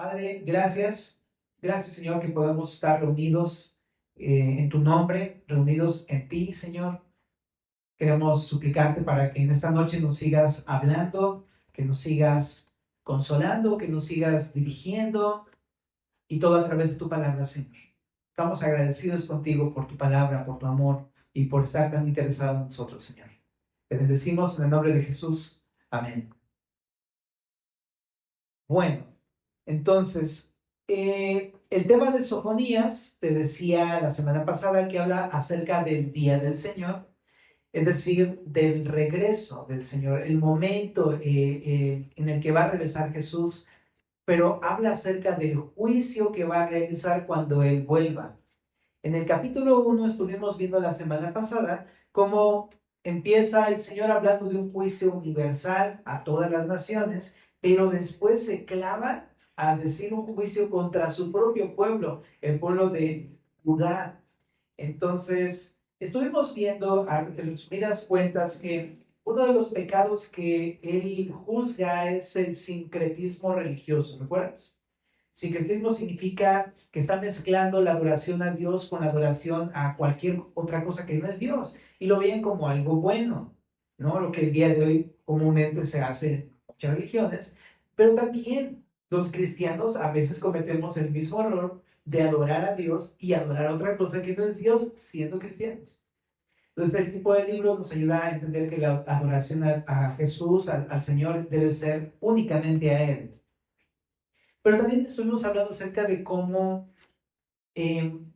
Padre, gracias. Gracias, Señor, que podamos estar reunidos en tu nombre, reunidos en ti, Señor. Queremos suplicarte para que en esta noche nos sigas hablando, que nos sigas consolando, que nos sigas dirigiendo y todo a través de tu palabra, Señor. Estamos agradecidos contigo por tu palabra, por tu amor y por estar tan interesado en nosotros, Señor. Te bendecimos en el nombre de Jesús. Amén. Bueno, entonces, el tema de Sofonías, te decía la semana pasada que habla acerca del día del Señor, es decir, del regreso del Señor, el momento en el que va a regresar Jesús, pero habla acerca del juicio que va a realizar cuando Él vuelva. En el capítulo 1 estuvimos viendo la semana pasada cómo empieza el Señor hablando de un juicio universal a todas las naciones, pero después se clava a decir un juicio contra su propio pueblo, el pueblo de Judá. Entonces, estuvimos viendo a resumidas cuentas que uno de los pecados que él juzga es el sincretismo religioso, ¿recuerdas? Sincretismo significa que está mezclando la adoración a Dios con la adoración a cualquier otra cosa que no es Dios y lo ven como algo bueno, ¿no? Lo que el día de hoy comúnmente se hace en muchas religiones, pero también los cristianos a veces cometemos el mismo error de adorar a Dios y adorar a otra cosa que no es Dios siendo cristianos. Entonces, el tipo de libro nos ayuda a entender que la adoración a Jesús, al Señor, debe ser únicamente a Él. Pero también estuvimos hablando acerca de cómo un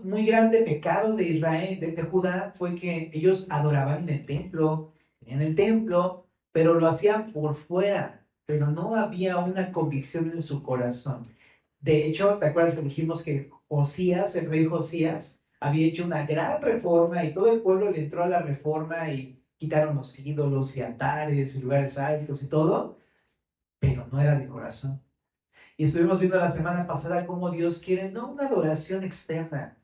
muy grande pecado de Israel, de Judá, fue que ellos adoraban en el templo, pero lo hacían por fuera, pero no había una convicción en su corazón. De hecho, ¿te acuerdas que dijimos que Josías, el rey Josías, había hecho una gran reforma y todo el pueblo le entró a la reforma y quitaron los ídolos y altares y lugares altos y todo, pero no era de corazón? Y estuvimos viendo la semana pasada cómo Dios quiere no una adoración externa,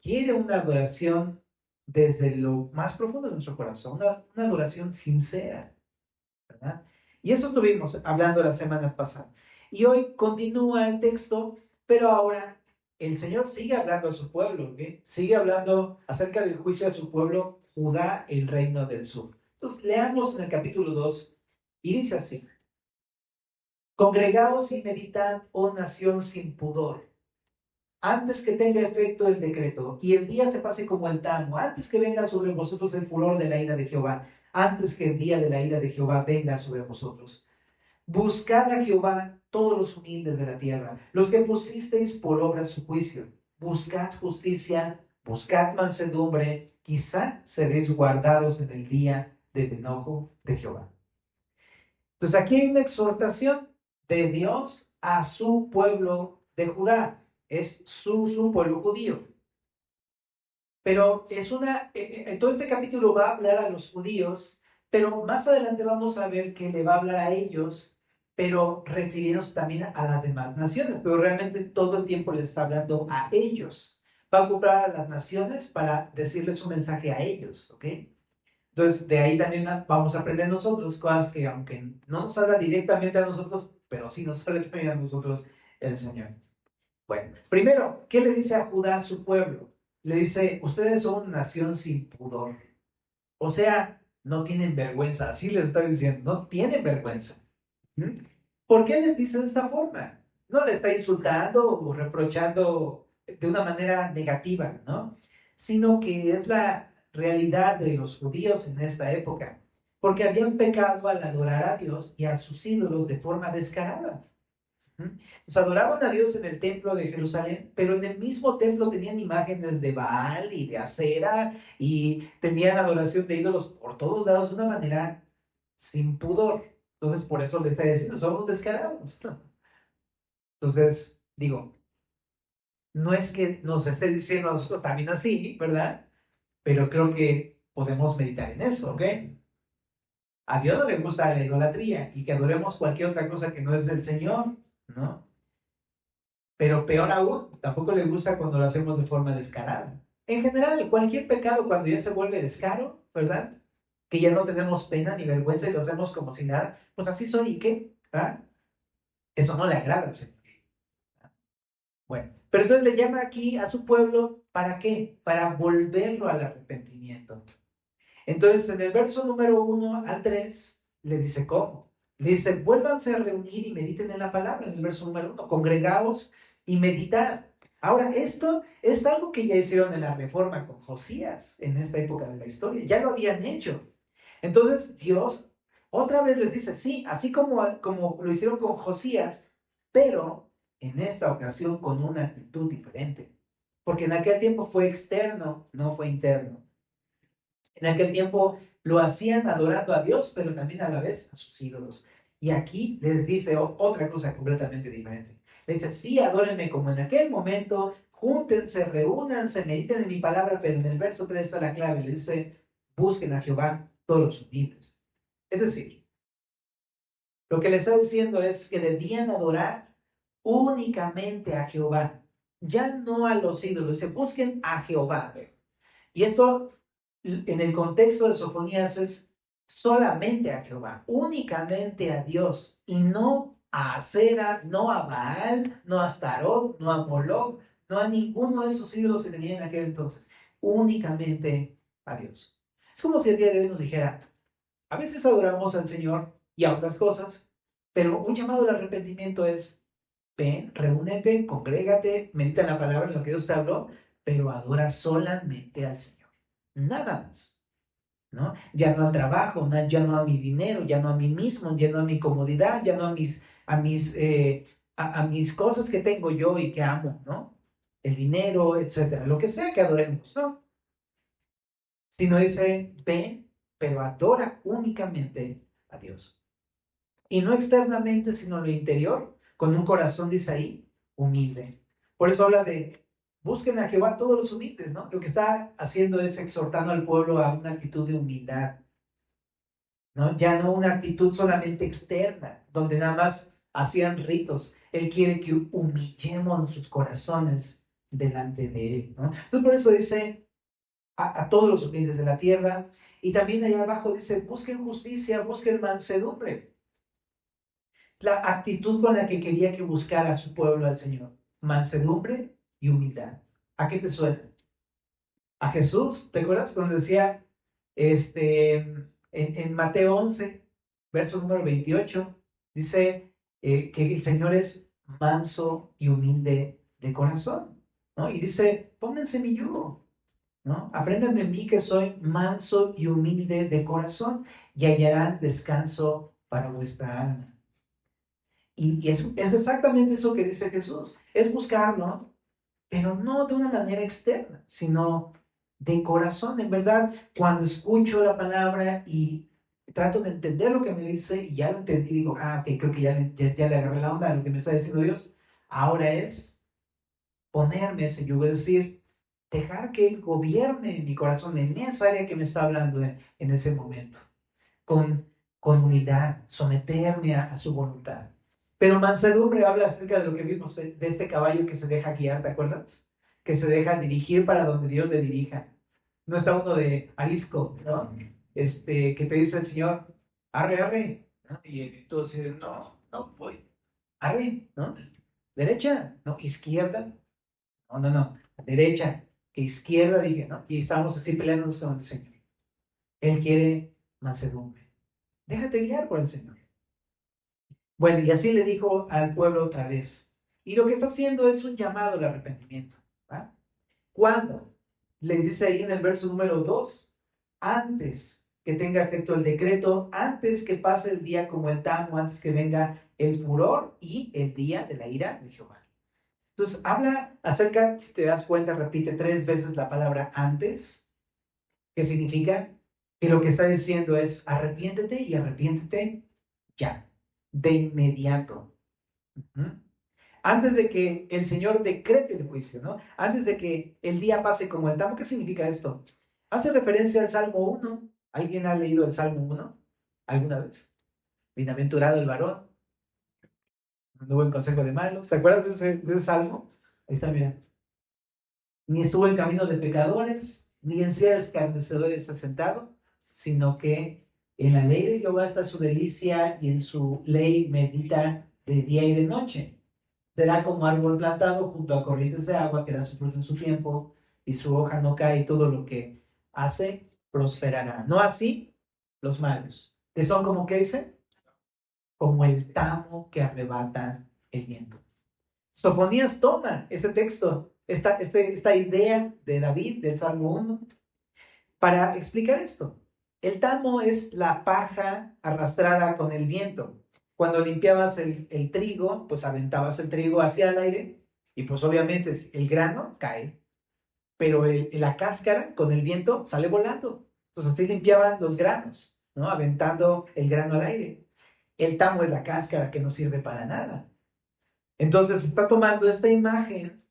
quiere una adoración desde lo más profundo de nuestro corazón, una adoración sincera, ¿verdad? Y eso estuvimos hablando la semana pasada. Y hoy continúa el texto, pero ahora el Señor sigue hablando a su pueblo, ¿ok? Sigue hablando acerca del juicio a su pueblo, Judá, el reino del sur. Entonces, leamos en el capítulo 2 y dice así: Congregaos y meditad, oh nación sin pudor, antes que tenga efecto el decreto y el día se pase como el tamo, antes que venga sobre vosotros el furor de la ira de Jehová, antes que el día de la ira de Jehová venga sobre vosotros. Buscad a Jehová todos los humildes de la tierra, los que pusisteis por obra su juicio. Buscad justicia, buscad mansedumbre, quizá seréis guardados en el día del enojo de Jehová. Entonces aquí hay una exhortación de Dios a su pueblo de Judá. Es su pueblo judío. Pero todo este capítulo va a hablar a los judíos, pero más adelante vamos a ver que le va a hablar a ellos, pero refiriéndose también a las demás naciones. Pero realmente todo el tiempo les está hablando a ellos. Va a ocupar a las naciones para decirles un mensaje a ellos, ¿ok? Entonces, de ahí también vamos a aprender nosotros cosas que, aunque no nos habla directamente a nosotros, pero sí nos habla también a nosotros el Señor. Bueno, primero, ¿qué le dice a Judá, su pueblo? Le dice: ustedes son nación sin pudor. O sea, no tienen vergüenza. Así les está diciendo, no tienen vergüenza. ¿Mm? ¿Por qué les dice de esta forma? No le está insultando o reprochando de una manera negativa, ¿no? Sino que es la realidad de los judíos en esta época, porque habían pecado al adorar a Dios y a sus ídolos de forma descarada. Pues adoraban a Dios en el templo de Jerusalén, pero en el mismo templo tenían imágenes de Baal y de Acera y tenían adoración de ídolos por todos lados de una manera sin pudor. Entonces, por eso le está diciendo, somos descarados. Entonces, digo, no es que nos esté diciendo a nosotros también así, ¿verdad? Pero creo que podemos meditar en eso, ¿ok? A Dios no le gusta la idolatría y que adoremos cualquier otra cosa que no es del Señor, ¿no? Pero peor aún, tampoco le gusta cuando lo hacemos de forma descarada. En general, cualquier pecado cuando ya se vuelve descaro, ¿verdad? Que ya no tenemos pena ni vergüenza y lo hacemos como si nada, pues así soy, ¿y qué? ¿Ah? Eso no le agrada al Señor. Bueno, pero entonces le llama aquí a su pueblo, ¿para qué? Para volverlo al arrepentimiento. Entonces, en el verso número 1 al 3, le dice cómo. Le dice, vuélvanse a reunir y mediten en la palabra, en el verso número 1, congregaos y meditad. Ahora, esto es algo que ya hicieron en la reforma con Josías, en esta época de la historia, ya lo habían hecho. Entonces, Dios otra vez les dice, sí, así como lo hicieron con Josías, pero en esta ocasión con una actitud diferente. Porque en aquel tiempo fue externo, no fue interno. En aquel tiempo lo hacían adorando a Dios, pero también a la vez a sus ídolos. Y aquí les dice otra cosa completamente diferente. Les dice, sí, adórenme como en aquel momento, júntense, reúnanse, mediten en mi palabra, pero en el verso 3 está la clave. Le dice, busquen a Jehová todos los humildes. Es decir, lo que le está diciendo es que debían adorar únicamente a Jehová, ya no a los ídolos. Dice, busquen a Jehová. Y esto en el contexto de Sofonías es solamente a Jehová, únicamente a Dios, y no a Acera, no a Baal, no a Astarot, no a Moloch, no a ninguno de esos ídolos que tenían en aquel entonces, únicamente a Dios. Es como si el día de hoy nos dijera, a veces adoramos al Señor y a otras cosas, pero un llamado al arrepentimiento es, ven, reúnete, congrégate, medita en la palabra, en lo que Dios te habló, pero adora solamente al Señor. Nada más, ¿no? Ya no al trabajo, ya no a mi dinero, ya no a mí mismo, ya no a mi comodidad, ya no a mis cosas que tengo yo y que amo, ¿no? El dinero, etcétera, lo que sea que adoremos, ¿no? Sino dice, ven, pero adora únicamente a Dios. Y no externamente, sino en lo interior, con un corazón, dice ahí, humilde. Por eso habla de, busquen a Jehová todos los humildes, ¿no? Lo que está haciendo es exhortando al pueblo a una actitud de humildad, ¿no? Ya no una actitud solamente externa, donde nada más hacían ritos. Él quiere que humillemos nuestros corazones delante de Él, ¿no? Entonces por eso dice, a todos los humildes de la tierra. Y también allá abajo dice, busquen justicia, busquen mansedumbre. La actitud con la que quería que buscara a su pueblo al Señor. Mansedumbre y humildad. ¿A qué te suena? A Jesús, ¿te acuerdas cuando decía en Mateo 11, verso número 28, dice que el Señor es manso y humilde de corazón, ¿no? Y dice, pónganse mi yugo, ¿no? Aprendan de mí que soy manso y humilde de corazón y hallarán descanso para vuestra alma. Y es exactamente eso que dice Jesús, es buscarlo, pero no de una manera externa, sino de corazón. En verdad, cuando escucho la palabra y trato de entender lo que me dice y ya lo entendí, digo, ok, creo que ya le agarré la onda a lo que me está diciendo Dios. Ahora es ponerme ese yugo, es decir, dejar que Él gobierne mi corazón en esa área que me está hablando en ese momento, con humildad, someterme a su voluntad. Pero mansedumbre habla acerca de lo que vimos, de este caballo que se deja guiar, ¿te acuerdas? Que se deja dirigir para donde Dios le dirija. No está uno de arisco, ¿no? Que te dice el Señor, arre, arre, ¿no? Y tú dices, no, no voy, arre, ¿no? Derecha, no, izquierda, no, no, no, derecha, que izquierda, dije, ¿no? Y estamos así peleándonos con el Señor. Él quiere mansedumbre. Déjate guiar por el Señor. Bueno, y así le dijo al pueblo otra vez. Y lo que está haciendo es un llamado al arrepentimiento. ¿Va? ¿Cuándo? Le dice ahí en el verso número 2, antes que tenga efecto el decreto, antes que pase el día como el tamo, antes que venga el furor y el día de la ira de Jehová. Entonces, habla acerca, si te das cuenta, repite 3 veces la palabra antes, que significa que lo que está diciendo es arrepiéntete y arrepiéntete ya, de inmediato. Antes de que el Señor decrete el juicio, ¿no? Antes de que el día pase como el tamo. ¿Qué significa esto? Hace referencia al Salmo 1. ¿Alguien ha leído el Salmo 1 alguna vez? Bienaventurado el varón, no hubo en consejo de malos. ¿Te acuerdas de ese salmo? Ahí está, mira. Ni estuvo en camino de pecadores, ni en silla de escarnecedores sentado, sino que en la ley de Jehová está su delicia y en su ley medita de día y de noche. Será como árbol plantado junto a corrientes de agua que da su fruto en su tiempo y su hoja no cae y todo lo que hace prosperará. No así los malos, que son como que dice, como el tamo que arrebata el viento. Sofonías toma este texto, esta idea de David, del Salmo 1, para explicar esto. El tamo es la paja arrastrada con el viento. Cuando limpiabas el trigo, pues aventabas el trigo hacia el aire y pues obviamente el grano cae, pero la cáscara con el viento sale volando. Entonces así limpiaban los granos, ¿no? Aventando el grano al aire. El tamo es la cáscara que no sirve para nada. Entonces está tomando esta imagen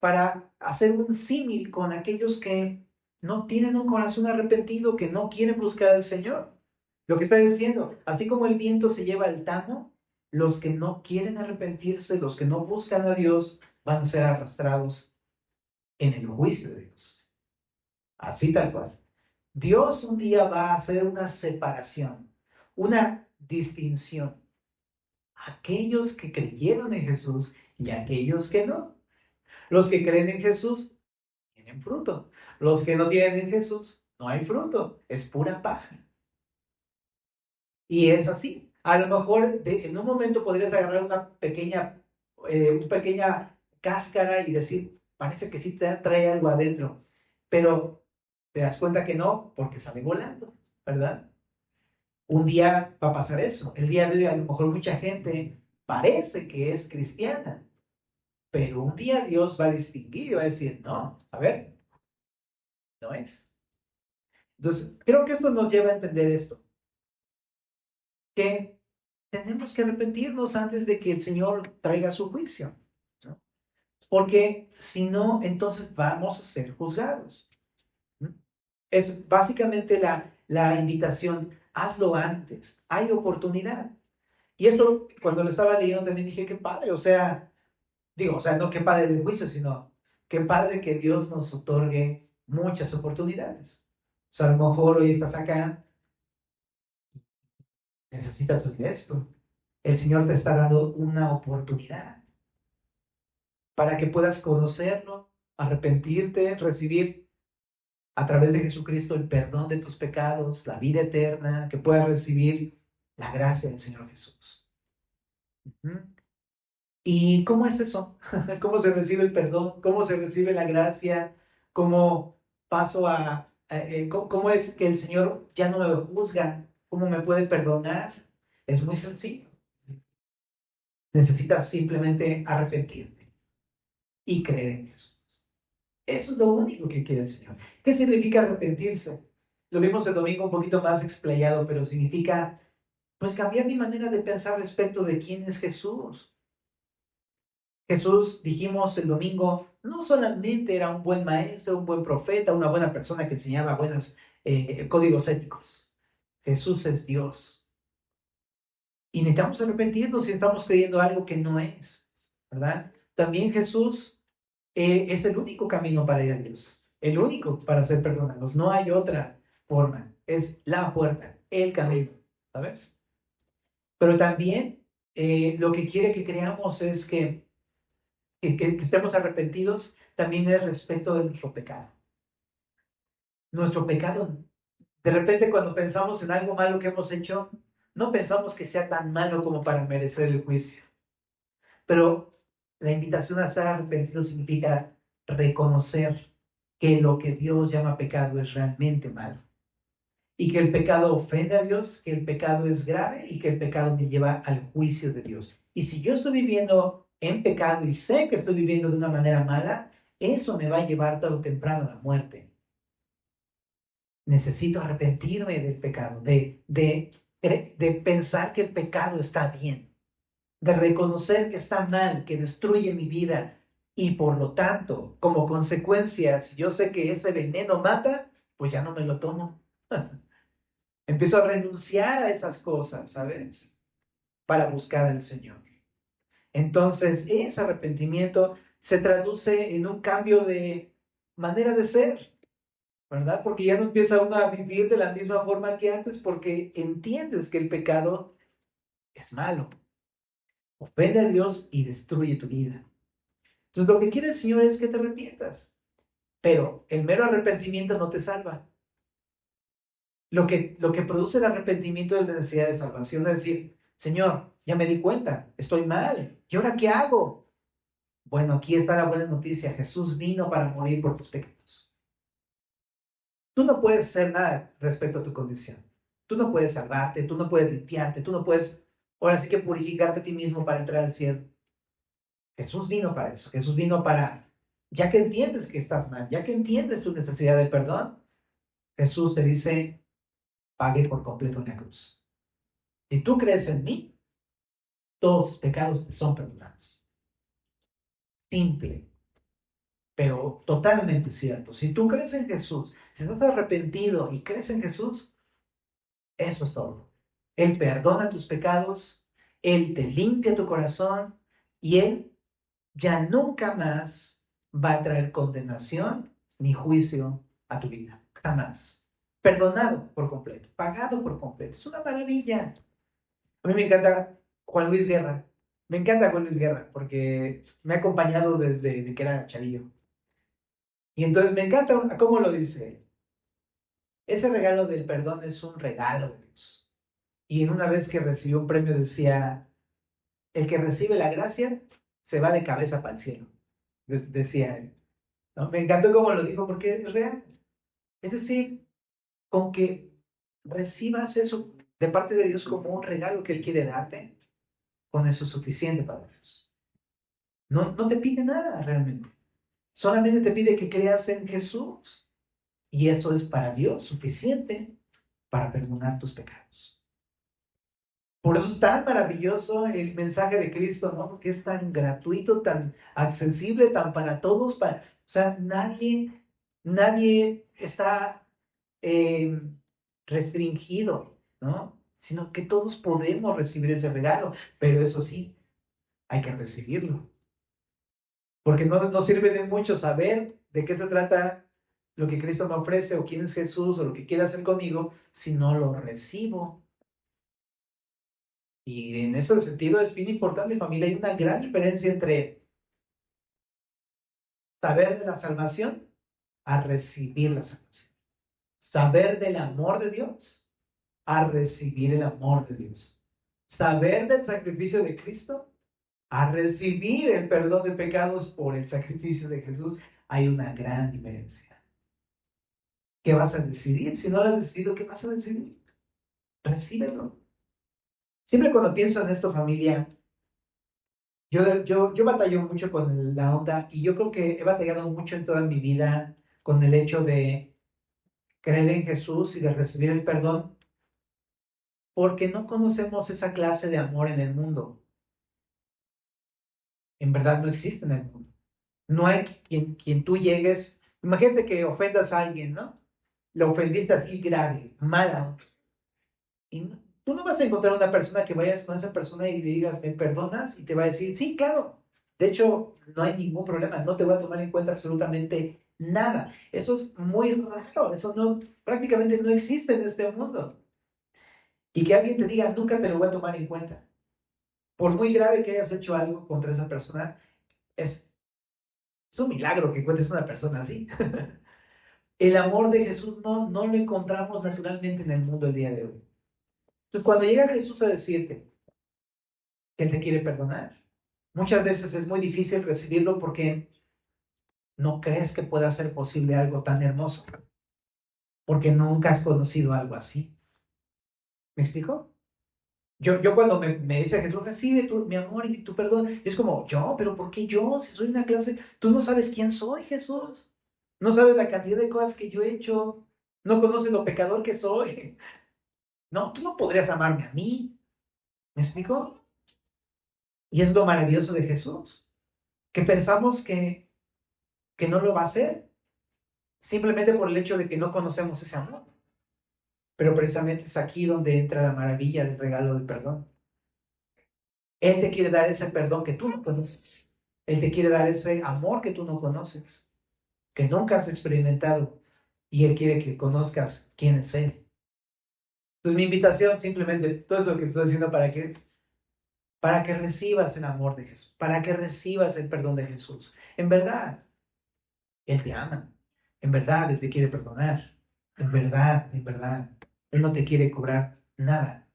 para hacer un símil con aquellos que no tienen un corazón arrepentido, que no quieren buscar al Señor. Lo que está diciendo, así como el viento se lleva el tamo, los que no quieren arrepentirse, los que no buscan a Dios, van a ser arrastrados en el juicio de Dios. Así tal cual. Dios un día va a hacer una separación, una distinción. Aquellos que creyeron en Jesús y aquellos que no. Los que creen en Jesús tienen fruto. Los que no tienen en Jesús, no hay fruto. Es pura paja. Y es así. A lo mejor en un momento podrías agarrar una pequeña cáscara y decir, parece que sí trae algo adentro. Pero te das cuenta que no, porque sale volando, ¿verdad? Un día va a pasar eso. El día de hoy a lo mejor mucha gente parece que es cristiana, pero un día Dios va a distinguir y va a decir, no, a ver, no es. Entonces, creo que esto nos lleva a entender esto, que tenemos que arrepentirnos antes de que el Señor traiga su juicio, ¿no? Porque si no, entonces vamos a ser juzgados, ¿no? Es básicamente la invitación, hazlo antes, hay oportunidad. Y eso, cuando lo estaba leyendo, también dije, qué padre, o sea, no qué padre el juicio, sino qué padre que Dios nos otorgue muchas oportunidades. O sea, a lo mejor hoy estás acá, necesitas tu esto. El Señor te está dando una oportunidad para que puedas conocerlo, arrepentirte, recibir a través de Jesucristo el perdón de tus pecados, la vida eterna, que puedas recibir la gracia del Señor Jesús. ¿Mm? ¿Y cómo es eso? ¿Cómo se recibe el perdón? ¿Cómo se recibe la gracia? ¿Cómo paso cómo es que el Señor ya no me juzga? ¿Cómo me puede perdonar? Es muy sencillo. Necesitas simplemente arrepentirte y creer en Jesús. Eso es lo único que quiere el Señor. ¿Qué significa arrepentirse? Lo vimos el domingo un poquito más explayado, pero significa, pues, cambiar mi manera de pensar respecto de quién es Jesús. Jesús, dijimos el domingo, no solamente era un buen maestro, un buen profeta, una buena persona que enseñaba buenos códigos éticos. Jesús es Dios. Y necesitamos arrepentirnos si estamos creyendo algo que no es, ¿verdad? También Jesús es el único camino para ir a Dios, el único para ser perdonados. No hay otra forma. Es la puerta, el camino, ¿sabes? Pero también lo que quiere que creamos es que estemos arrepentidos también es respecto de nuestro pecado. Nuestro pecado, de repente cuando pensamos en algo malo que hemos hecho, no pensamos que sea tan malo como para merecer el juicio. Pero la invitación a estar arrepentido significa reconocer que lo que Dios llama pecado es realmente malo. Y que el pecado ofende a Dios, que el pecado es grave y que el pecado me lleva al juicio de Dios. Y si yo estoy viviendo en pecado y sé que estoy viviendo de una manera mala, eso me va a llevar tarde o temprano a la muerte. Necesito arrepentirme del pecado, de pensar que el pecado está bien, de reconocer que está mal, que destruye mi vida. Y por lo tanto, como consecuencia, si yo sé que ese veneno mata, pues ya no me lo tomo. Empiezo a renunciar a esas cosas, ¿sabes? Para buscar al Señor. Entonces, ese arrepentimiento se traduce en un cambio de manera de ser, ¿verdad? Porque ya no empieza uno a vivir de la misma forma que antes porque entiendes que el pecado es malo. ofende a Dios y destruye tu vida. Entonces lo que quiere el Señor es que te arrepientas, pero el mero arrepentimiento no te salva. Lo que produce el arrepentimiento es la necesidad de salvación, es decir, Señor, ya me di cuenta, estoy mal, ¿y ahora qué hago? Bueno, aquí está la buena noticia, Jesús vino para morir por tus pecados. Tú no puedes hacer nada respecto a tu condición. Tú no puedes salvarte, tú no puedes limpiarte, tú no puedes, ahora sí que purificarte a ti mismo para entrar al cielo. Jesús vino para eso, Jesús vino para, ya que entiendes que estás mal, ya que entiendes tu necesidad de perdón, Jesús te dice, pague por completo en la cruz. Si tú crees en mí, todos tus pecados te son perdonados. Simple, pero totalmente cierto. Si tú crees en Jesús, si estás arrepentido y crees en Jesús, eso es todo. Él perdona tus pecados, Él te limpia tu corazón y Él ya nunca más va a traer condenación ni juicio a tu vida. Jamás. Perdonado por completo, pagado por completo. Es una maravilla. A mí me encanta Juan Luis Guerra. Me encanta Juan Luis Guerra porque me ha acompañado desde que era chavillo. Y entonces me encanta cómo lo dice. Ese regalo del perdón es un regalo de Dios. Y en una vez que recibió un premio decía, el que recibe la gracia se va de cabeza para el cielo. Decía él. ¿No? Me encantó cómo lo dijo porque es real. Es decir, con que recibas eso de parte de Dios como un regalo que Él quiere darte, con eso es suficiente para Dios. No, no te pide nada realmente. Solamente te pide que creas en Jesús. Y eso es para Dios suficiente para perdonar tus pecados. Por eso es tan maravilloso el mensaje de Cristo, ¿no? Porque es tan gratuito, tan accesible, tan para todos. O sea, nadie está eh, restringido, ¿no? Sino que todos podemos recibir ese regalo. Pero eso sí, hay que recibirlo. Porque no sirve de mucho saber de qué se trata lo que Cristo me ofrece o quién es Jesús o lo que quiere hacer conmigo si no lo recibo. Y en ese sentido es bien importante, familia. Hay una gran diferencia entre saber de la salvación a recibir la salvación. Saber del amor de Dios a recibir el amor de Dios. Saber del sacrificio de Cristo a recibir el perdón de pecados por el sacrificio de Jesús. Hay una gran diferencia. ¿Qué vas a decidir? Si no lo has decidido, ¿qué vas a decidir? Recíbelo. Siempre cuando pienso en esto, familia, yo batallo mucho con la onda y yo creo que he batallado mucho en toda mi vida con el hecho de creer en Jesús y de recibir el perdón porque no conocemos esa clase de amor en el mundo. En verdad no existe en el mundo. No hay quien tú llegues. Imagínate que ofendas a alguien, ¿no? Lo ofendiste así grave, mala. Y tú no vas a encontrar una persona que vayas con esa persona y le digas, ¿me perdonas? Y te va a decir, sí, claro. De hecho, no hay ningún problema, no te voy a tomar en cuenta absolutamente nada. Eso es muy raro, eso no, prácticamente no existe en este mundo. Y que alguien te diga, nunca te lo voy a tomar en cuenta. Por muy grave que hayas hecho algo contra esa persona, es, es un milagro que encuentres una persona así. El amor de Jesús no lo encontramos naturalmente en el mundo el día de hoy. Entonces, cuando llega Jesús a decirte que Él te quiere perdonar, muchas veces es muy difícil recibirlo porque no crees que pueda ser posible algo tan hermoso, porque nunca has conocido algo así. ¿Me explico? Yo cuando me dice Jesús, recibe mi amor y tu perdón, es como, yo, pero ¿por qué yo? Si soy una clase, tú no sabes quién soy, Jesús. No sabes la cantidad de cosas que yo he hecho. No conoces lo pecador que soy. No, tú no podrías amarme a mí. ¿Me explico? Y es lo maravilloso de Jesús, que pensamos que no lo va a hacer, simplemente por el hecho de que no conocemos ese amor. Pero precisamente es aquí donde entra la maravilla del regalo del perdón. Él te quiere dar ese perdón que tú no conoces. Él te quiere dar ese amor que tú no conoces, que nunca has experimentado. Y Él quiere que conozcas quién es Él. Entonces mi invitación simplemente, todo eso que estoy diciendo para que para que recibas el amor de Jesús, para que recibas el perdón de Jesús. En verdad, Él te ama. En verdad, Él te quiere perdonar. En verdad, Él no te quiere cobrar nada.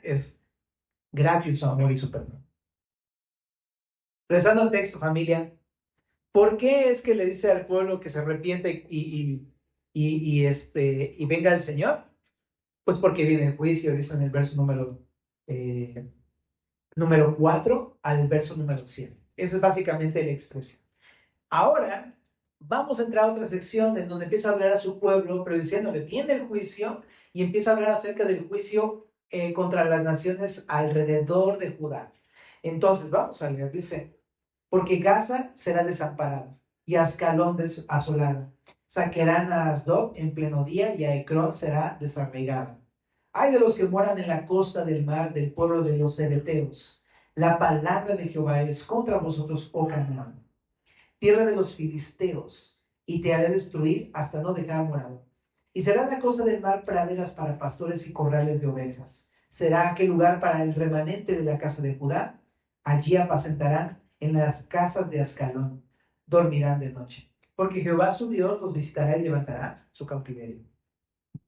Es gratis su amor y su perdón. Regresando al texto, familia, ¿por qué es que le dice al pueblo que se arrepiente y venga el Señor? Pues porque viene el juicio, dice en el verso número 4 al verso número 7. Esa es básicamente la expresión. Ahora vamos a entrar a otra sección en donde empieza a hablar a su pueblo, pero diciéndole, viene el juicio y empieza a hablar acerca del juicio contra las naciones alrededor de Judá. Entonces, vamos a leer, dice, porque Gaza será desamparada y Ascalón asolada. Saquearán a Asdod en pleno día y a Ecrón será desarraigada. Ay de los que moran en la costa del mar del pueblo de los cereteos. La palabra de Jehová es contra vosotros, oh Canaán, tierra de los filisteos, y te haré destruir hasta no dejar morado. Y será la costa del mar praderas para pastores y corrales de ovejas. Será aquel lugar para el remanente de la casa de Judá. Allí apacentarán en las casas de Ascalón. Dormirán de noche. Porque Jehová su Dios los visitará y levantará su cautiverio.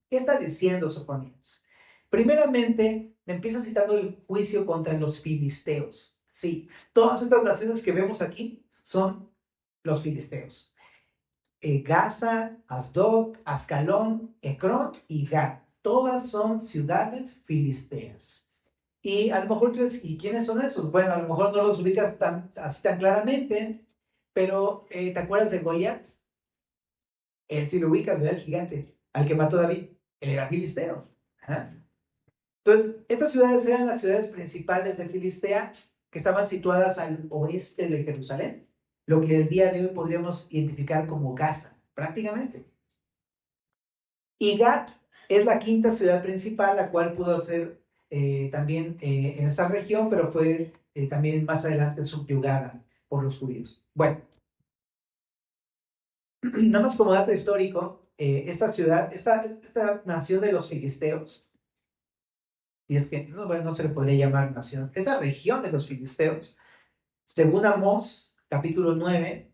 ¿Qué está diciendo Sofonías? Primeramente, empieza citando el juicio contra los filisteos. Sí, todas estas naciones que vemos aquí son los filisteos. Gaza, Asdod, Ascalón, Ecrón y Gat. Todas son ciudades filisteas. Y a lo mejor tú dices, ¿y quiénes son esos? Bueno, a lo mejor no los ubicas así tan claramente, pero ¿te acuerdas de Goliat? Él sí lo ubica, ¿no? El gigante al que mató David. Él era filisteo. Ajá. Entonces, estas ciudades eran las ciudades principales de Filistea, que estaban situadas al oeste de Jerusalén, lo que el día de hoy podríamos identificar como Gaza, prácticamente. Y Gat es la quinta ciudad principal, la cual pudo ser también en esta región, pero fue también más adelante subyugada por los judíos. Bueno, nada más como dato histórico, esta ciudad, esta nación de los filisteos, y es que no, bueno, no se le podría llamar nación, esa región de los filisteos, según Amós, capítulo 9,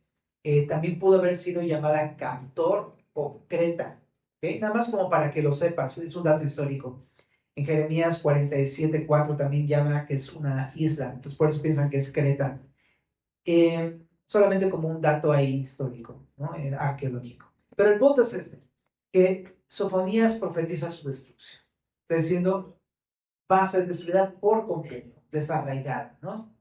también pudo haber sido llamada Cantor o Creta. ¿Okay? Nada más como para que lo sepas, es un dato histórico. En Jeremías 47:4 también llama que es una isla, entonces por eso piensan que es Creta. Solamente como un dato ahí histórico, ¿no? Arqueológico. Pero el punto es este, que Sofonías profetiza su destrucción, diciendo, va a ser destruida por completo, desarraigada, ¿no?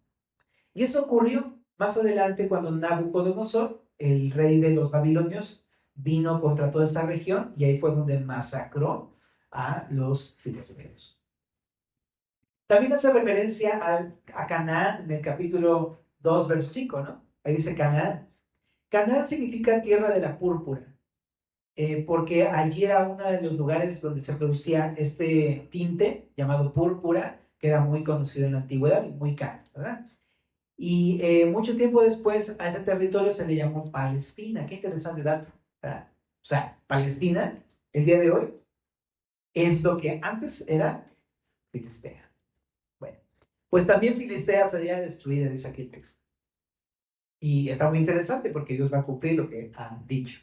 Y eso ocurrió más adelante cuando Nabucodonosor, el rey de los babilonios, vino contra toda esta región y ahí fue donde masacró a los filisteos. También hace referencia a Canaán en el capítulo 2, verso 5, ¿no? Ahí dice Canaán. Canaán significa tierra de la púrpura, porque allí era uno de los lugares donde se producía este tinte llamado púrpura, que era muy conocido en la antigüedad y muy caro, ¿verdad? Y mucho tiempo después a ese territorio se le llamó Palestina. Qué interesante dato, ¿verdad? O sea, Palestina, el día de hoy, es lo que antes era Filistea. Bueno, pues también Filistea sería destruida, dice aquí el texto. Y está muy interesante porque Dios va a cumplir lo que ha dicho.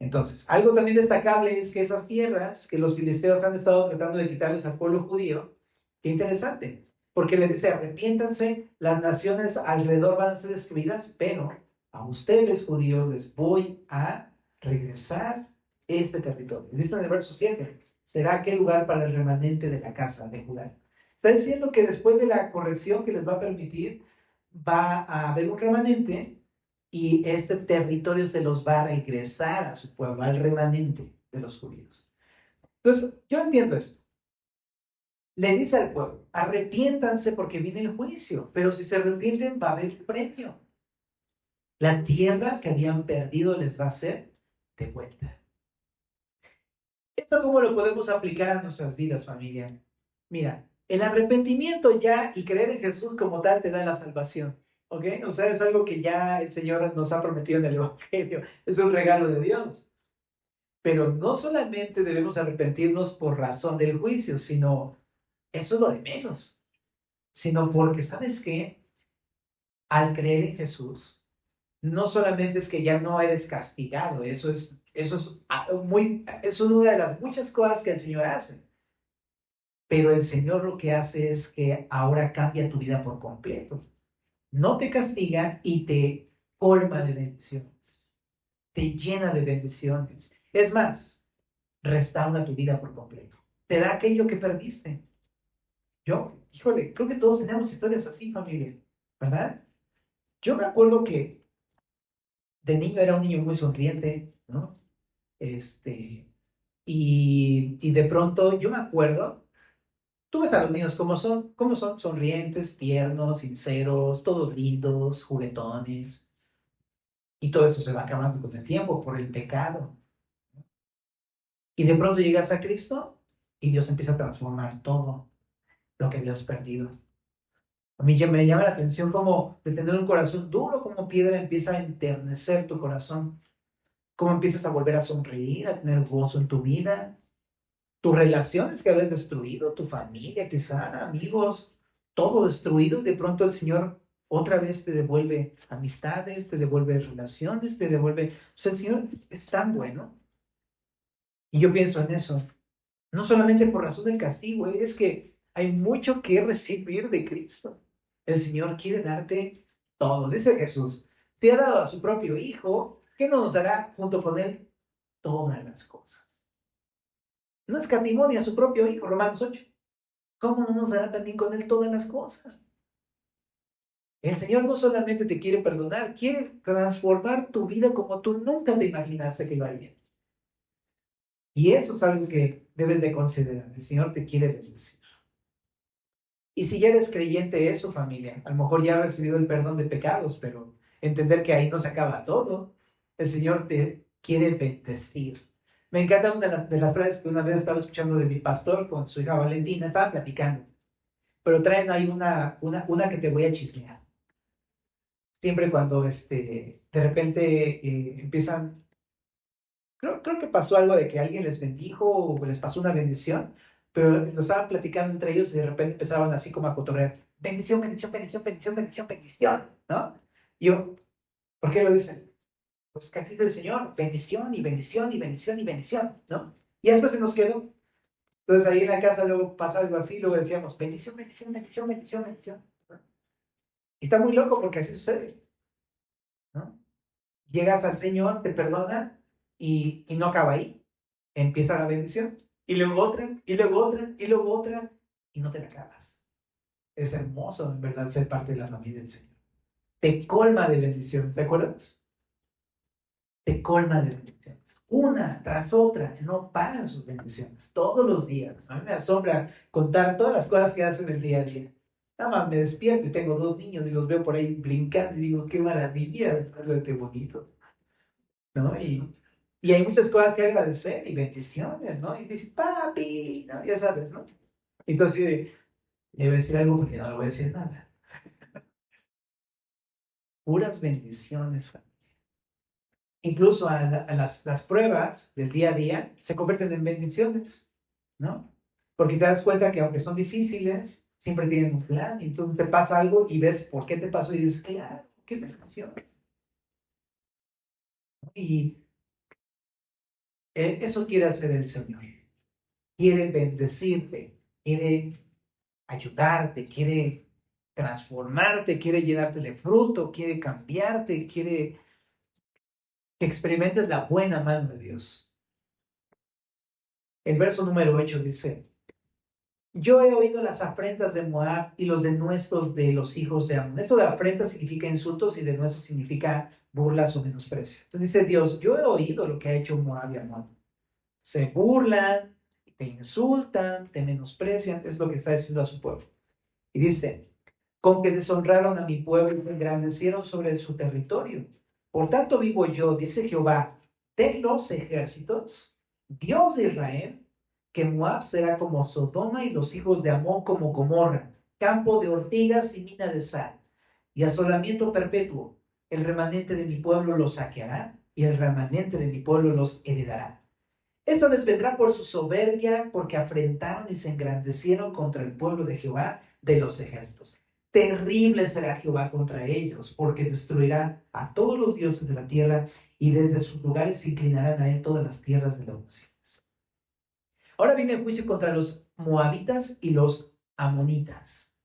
Entonces, algo también destacable es que esas tierras que los filisteos han estado tratando de quitarles al pueblo judío, qué interesante, porque les dice, arrepiéntanse, las naciones alrededor van a ser destruidas, pero a ustedes judíos les voy a regresar este territorio. Dice en el verso 7, será aquel lugar para el remanente de la casa de Judá. Está diciendo que después de la corrección que les va a permitir, va a haber un remanente y este territorio se los va a regresar a su pueblo, al remanente de los judíos. Entonces, yo entiendo esto. Le dice al pueblo, arrepiéntanse porque viene el juicio, pero si se arrepienten va a haber premio. La tierra que habían perdido les va a ser de vuelta. ¿Esto cómo lo podemos aplicar a nuestras vidas, familia? Mira, el arrepentimiento ya y creer en Jesús como tal te da la salvación. ¿Ok? O sea, es algo que ya el Señor nos ha prometido en el Evangelio. Es un regalo de Dios. Pero no solamente debemos arrepentirnos por razón del juicio, sino eso es lo de menos. sino porque, ¿sabes qué? Al creer en Jesús, no solamente es que ya no eres castigado, es una de las muchas cosas que el Señor hace, pero el Señor lo que hace es que ahora cambia tu vida por completo. No te castiga y te colma de bendiciones, te llena de bendiciones. Es más, restaura tu vida por completo. Te da aquello que perdiste. Híjole, creo que todos tenemos historias así, familia, ¿verdad? Yo me acuerdo que de niño era un niño muy sonriente, ¿no? Este, y de pronto yo me acuerdo, tú ves a los niños cómo son, sonrientes, tiernos, sinceros, todos lindos, juguetones, y todo eso se va acabando con el tiempo por el pecado. Y de pronto llegas a Cristo y Dios empieza a transformar todo lo que habías perdido. A mí ya me llama la atención como de tener un corazón duro como piedra empieza a enternecer tu corazón, cómo empiezas a volver a sonreír, a tener gozo en tu vida, tus relaciones que habías destruido, tu familia quizá, amigos, todo destruido, y de pronto el Señor otra vez te devuelve amistades, te devuelve relaciones, te devuelve... O sea, el Señor es tan bueno. Y yo pienso en eso, no solamente por razón del castigo, es que hay mucho que recibir de Cristo. El Señor quiere darte todo. Dice Jesús, te ha dado a su propio Hijo, que nos dará junto con Él todas las cosas. No escatimó ni a su propio Hijo, Romanos 8. ¿Cómo no nos dará también con Él todas las cosas? El Señor no solamente te quiere perdonar, quiere transformar tu vida como tú nunca te imaginaste que lo haría. Y eso es algo que debes de considerar. El Señor te quiere bendecir. Y si ya eres creyente eso, familia, a lo mejor ya has recibido el perdón de pecados, pero entender que ahí no se acaba todo. El Señor te quiere bendecir. Me encanta una de las frases que una vez estaba escuchando de mi pastor con su hija Valentina, estaba platicando, pero traen ahí una que te voy a chismear. Siempre cuando de repente empiezan, creo que pasó algo de que alguien les bendijo o les pasó una bendición, pero lo estaban platicando entre ellos y de repente empezaban así como a cotorrear. Bendición, bendición, bendición, bendición, bendición, bendición, ¿no? Y yo, ¿por qué lo dicen? Pues que así es el Señor, bendición y bendición y bendición y bendición, ¿no? Y después se nos quedó. Entonces ahí en la casa luego pasa algo así, luego decíamos, bendición, bendición, bendición, bendición, bendición, ¿no? Y está muy loco porque así sucede, ¿no? Llegas al Señor, te perdona y no acaba ahí. Empieza la bendición. Y luego otra, y luego otra, y luego otra, y no te la acabas. Es hermoso, en verdad, ser parte de la familia del Señor. Te colma de bendiciones, ¿te acuerdas? Te colma de bendiciones. Una tras otra, no paran sus bendiciones, todos los días. A mí me asombra contar todas las cosas que hacen el día a día. Nada más me despierto y tengo 2 niños y los veo por ahí brincando y digo, qué maravilla, qué bonito, ¿no? Y hay muchas cosas que agradecer y bendiciones, ¿no? Y dices, papi, ¿no? Ya sabes, ¿no? Entonces, le voy a decir algo porque no le voy a decir nada. Puras bendiciones, familia. Incluso a las pruebas del día a día se convierten en bendiciones, ¿no? Porque te das cuenta que aunque son difíciles, siempre tienen un plan. Y tú te pasa algo y ves por qué te pasó y dices, claro, qué bendición. Y eso quiere hacer el Señor. Quiere bendecirte, quiere ayudarte, quiere transformarte, quiere llenarte de fruto, quiere cambiarte, quiere que experimentes la buena mano de Dios. El verso número 8 dice, yo he oído las afrentas de Moab y los denuestos de los hijos de Amón. Esto de afrenta significa insultos y denuestos significa burlas o menosprecio. Entonces dice Dios, yo he oído lo que ha hecho Moab y Amón. Se burlan, te insultan, te menosprecian, es lo que está diciendo a su pueblo. Y dice, con que deshonraron a mi pueblo y se engrandecieron sobre su territorio. Por tanto vivo yo, dice Jehová, de los ejércitos, Dios de Israel, que Moab será como Sodoma y los hijos de Amón como Gomorra, campo de ortigas y mina de sal, y asolamiento perpetuo. El remanente de mi pueblo los saqueará, y el remanente de mi pueblo los heredará. Esto les vendrá por su soberbia, porque afrentaron y se engrandecieron contra el pueblo de Jehová, de los ejércitos. Terrible será Jehová contra ellos, porque destruirá a todos los dioses de la tierra y desde sus lugares se inclinarán a él todas las tierras de las naciones. Ahora viene el juicio contra los moabitas y los amonitas.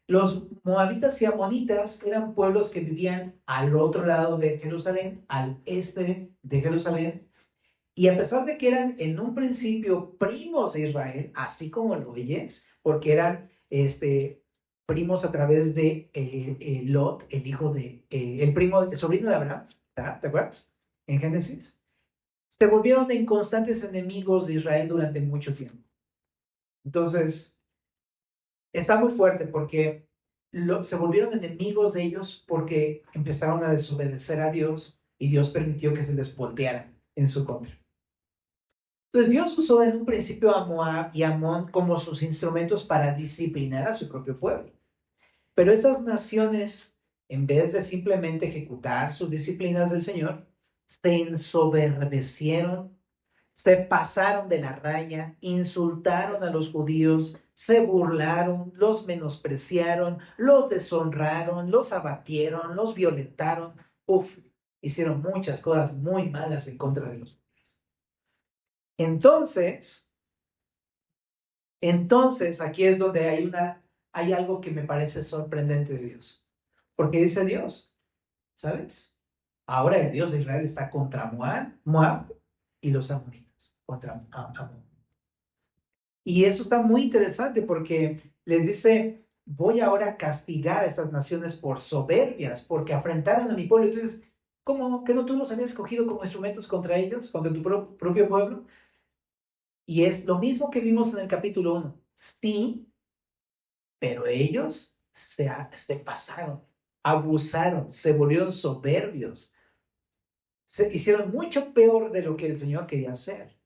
Los moabitas y amonitas eran pueblos que vivían al otro lado de Jerusalén, al este de Jerusalén, y a pesar de que eran en un principio primos de Israel, así como lo oyes, porque eran primos a través de Lot, el hijo de, el sobrino de Abraham, ¿te acuerdas? En Génesis. Se volvieron en constantes enemigos de Israel durante mucho tiempo. Entonces, está muy fuerte porque se volvieron enemigos de ellos porque empezaron a desobedecer a Dios y Dios permitió que se les voltearan en su contra. Entonces Dios usó en un principio a Moab y a Amón como sus instrumentos para disciplinar a su propio pueblo. Pero estas naciones, en vez de simplemente ejecutar sus disciplinas del Señor, se ensoberbecieron, se pasaron de la raya, insultaron a los judíos, se burlaron, los menospreciaron, los deshonraron, los abatieron, los violentaron. Hicieron muchas cosas muy malas en contra de los. Entonces, aquí es donde hay algo que me parece sorprendente de Dios. Porque dice Dios, ¿sabes? Ahora el Dios de Israel está contra Moab y los amonitas, contra Amón. Y eso está muy interesante porque les dice, voy ahora a castigar a estas naciones por soberbias, porque afrentaron a mi pueblo. Y tú dices, ¿cómo que no tú los habías escogido como instrumentos contra ellos, contra tu propio pueblo? Y es lo mismo que vimos en el capítulo 1. Sí, pero ellos se pasaron, abusaron, se volvieron soberbios, se hicieron mucho peor de lo que el Señor quería hacer.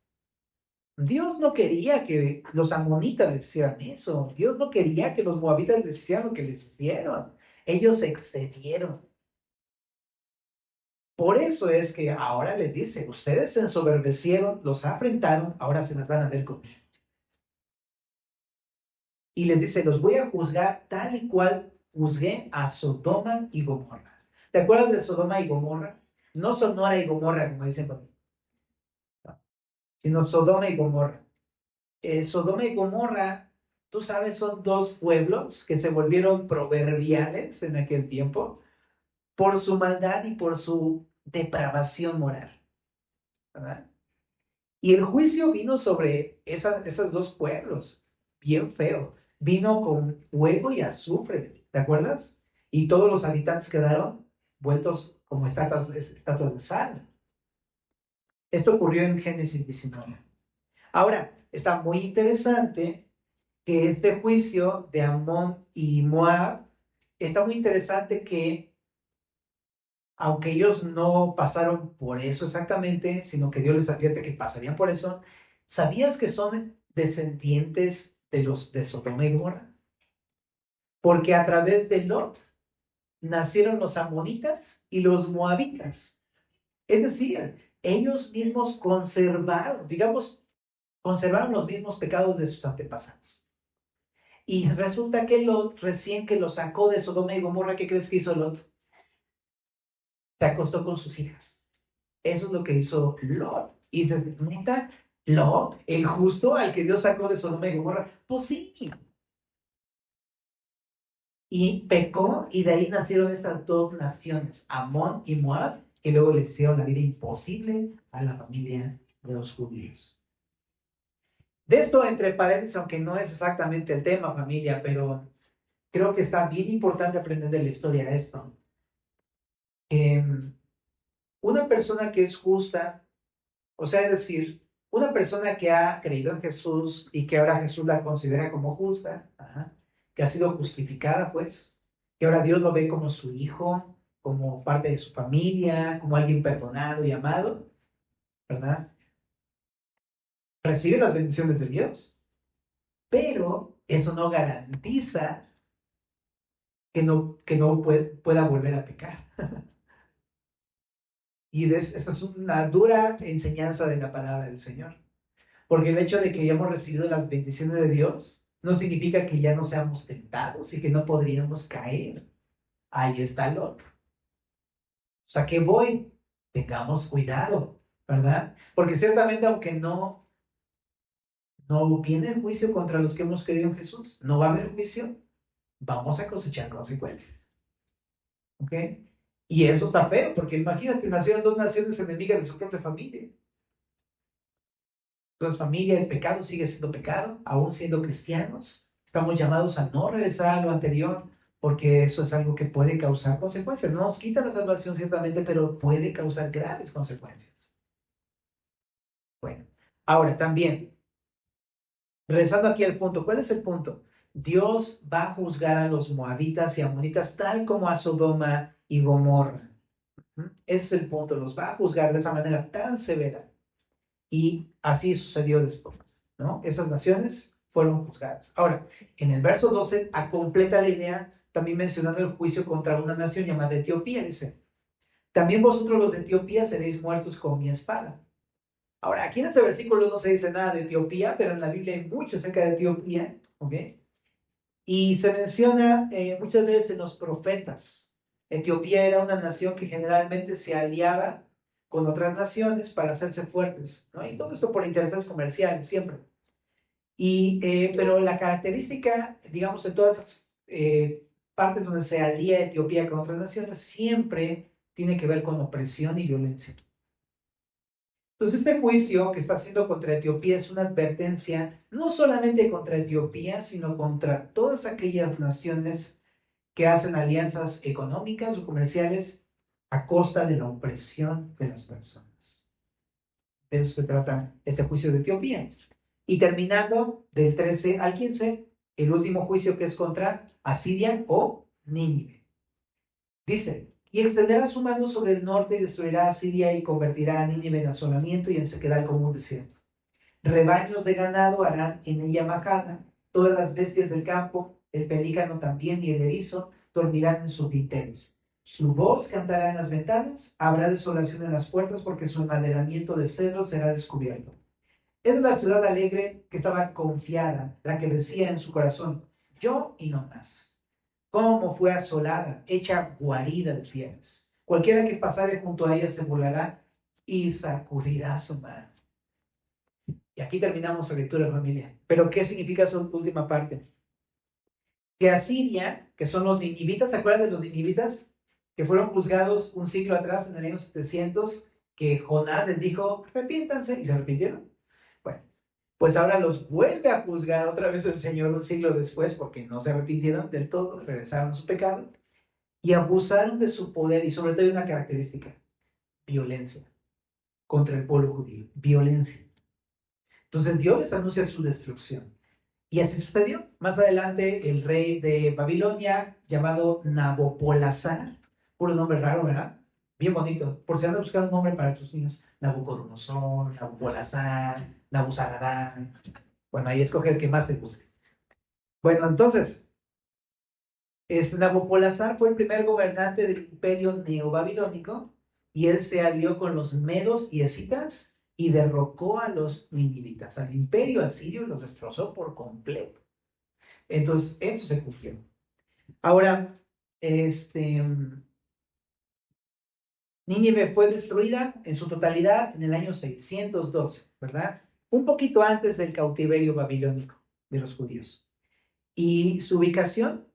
Dios no quería que los amonitas les hicieran eso. Dios no quería que los moabitas les hicieran lo que les hicieron. Ellos se excedieron. Por eso es que ahora les dice, ustedes se ensoberbecieron, los afrentaron, ahora se las van a ver conmigo. Y les dice, los voy a juzgar tal y cual juzgué a Sodoma y Gomorra. ¿Te acuerdas de Sodoma y Gomorra? No Sonora y Gomorra, como dicen por mí, sino Sodoma y Gomorra. Sodoma y Gomorra, tú sabes, son dos pueblos que se volvieron proverbiales en aquel tiempo por su maldad y por su depravación moral, ¿verdad? Y el juicio vino sobre esos dos pueblos, bien feo. Vino con fuego y azufre, ¿te acuerdas? Y todos los habitantes quedaron vueltos como estatuas de sal. Esto ocurrió en Génesis 19. Ahora, está muy interesante que este juicio de Amón y Moab, está muy interesante que, aunque ellos no pasaron por eso exactamente, sino que Dios les advierte que pasarían por eso, ¿sabías que son descendientes de los de Sodoma y Gomorra? Porque a través de Lot nacieron los amonitas y los moabitas. Es decir, ellos mismos conservaron los mismos pecados de sus antepasados. Y resulta que Lot, recién que lo sacó de Sodoma y Gomorra, ¿qué crees que hizo Lot? Se acostó con sus hijas. Eso es lo que hizo Lot. Y dice, ¿neta? ¿Lot? ¿El justo al que Dios sacó de Sodoma y Gomorra? Pues sí. Y pecó, y de ahí nacieron estas dos naciones, Amón y Moab, que luego les hicieron la vida imposible a la familia de los judíos. De esto, entre paréntesis, aunque no es exactamente el tema, familia, pero creo que está bien importante aprender de la historia esto. Una persona que es justa, o sea, es decir, una persona que ha creído en Jesús y que ahora Jesús la considera como justa, que ha sido justificada, pues, que ahora Dios lo ve como su hijo, como parte de su familia, como alguien perdonado y amado, ¿verdad? Recibe las bendiciones de Dios, pero eso no garantiza que no pueda volver a pecar. Y esta es una dura enseñanza de la palabra del Señor. Porque el hecho de que hayamos recibido las bendiciones de Dios no significa que ya no seamos tentados y que no podríamos caer. Ahí está el otro. O sea, ¿qué voy? Tengamos cuidado, ¿verdad? Porque ciertamente aunque no viene el juicio contra los que hemos creído en Jesús, no va a haber juicio, vamos a cosechar consecuencias. ¿Ok? Y eso está feo, porque imagínate, nacieron dos naciones enemigas de su propia familia. Entonces, familia, el pecado sigue siendo pecado, aún siendo cristianos. Estamos llamados a no regresar a lo anterior, porque eso es algo que puede causar consecuencias. No nos quita la salvación, ciertamente, pero puede causar graves consecuencias. Bueno, ahora también, regresando aquí al punto, ¿cuál es el punto? Dios va a juzgar a los moabitas y amonitas tal como a Sodoma y Gomorra. Ese es el punto, los va a juzgar de esa manera tan severa. Y así sucedió después, ¿no? Esas naciones fueron juzgadas. Ahora, en el verso 12, a completa la idea, también mencionando el juicio contra una nación llamada Etiopía, dice, también vosotros los de Etiopía seréis muertos con mi espada. Ahora, aquí en ese versículo no se dice nada de Etiopía, pero en la Biblia hay mucho acerca de Etiopía, ¿ok? Y se menciona muchas veces en los profetas. Etiopía era una nación que generalmente se aliaba con otras naciones para hacerse fuertes, ¿no? Y todo esto por intereses comerciales, siempre. Pero la característica, digamos, en todas las partes donde se alía Etiopía con otras naciones, siempre tiene que ver con opresión y violencia. Entonces, este juicio que está haciendo contra Etiopía es una advertencia no solamente contra Etiopía, sino contra todas aquellas naciones que hacen alianzas económicas o comerciales a costa de la opresión de las personas. De eso se trata este juicio de Etiopía. Y terminando del 13 al 15, el último juicio que es contra Asiria o Nínive. Dice, y extenderá su mano sobre el norte y destruirá a Siria y convertirá a Nínive en asolamiento y en sequedad como un desierto. Rebaños de ganado harán en ella majada, todas las bestias del campo, el pelícano también y el erizo, dormirán en sus dinteles. Su voz cantará en las ventanas, habrá desolación en las puertas porque su enmaderamiento de cedro será descubierto. Es la ciudad alegre que estaba confiada, la que decía en su corazón, yo y no más. Cómo fue asolada, hecha guarida de fieras. Cualquiera que pasare junto a ella se burlará y sacudirá su mano. Y aquí terminamos la lectura, familia. Pero ¿qué significa esa última parte? Que Asiria, que son los ninivitas, ¿se acuerdan de los ninivitas? Que fueron juzgados un siglo atrás, en el año 700, que Jonás les dijo, arrepiéntanse, y se arrepintieron. Bueno, pues ahora los vuelve a juzgar otra vez el Señor un siglo después, porque no se arrepintieron del todo, regresaron a su pecado, y abusaron de su poder, y sobre todo hay una característica, violencia, contra el pueblo judío, violencia. Entonces Dios les anuncia su destrucción. Y así sucedió. Más adelante, el rey de Babilonia, llamado Nabopolassar, puro nombre raro, ¿verdad? Bien bonito. Por si andas buscando un nombre para tus niños. Nabucodonosor, Nabopolassar, Nabuzaradán. Bueno, ahí escoge el que más te guste. Bueno, entonces, Nabopolassar fue el primer gobernante del imperio neobabilónico y él se alió con los medos y escitas y derrocó a los ninivitas. Al imperio asirio los destrozó por completo. Entonces, eso se cumplió. Ahora, Nínive fue destruida en su totalidad en el año 612, ¿verdad? Un poquito antes del cautiverio babilónico de los judíos. Y su ubicación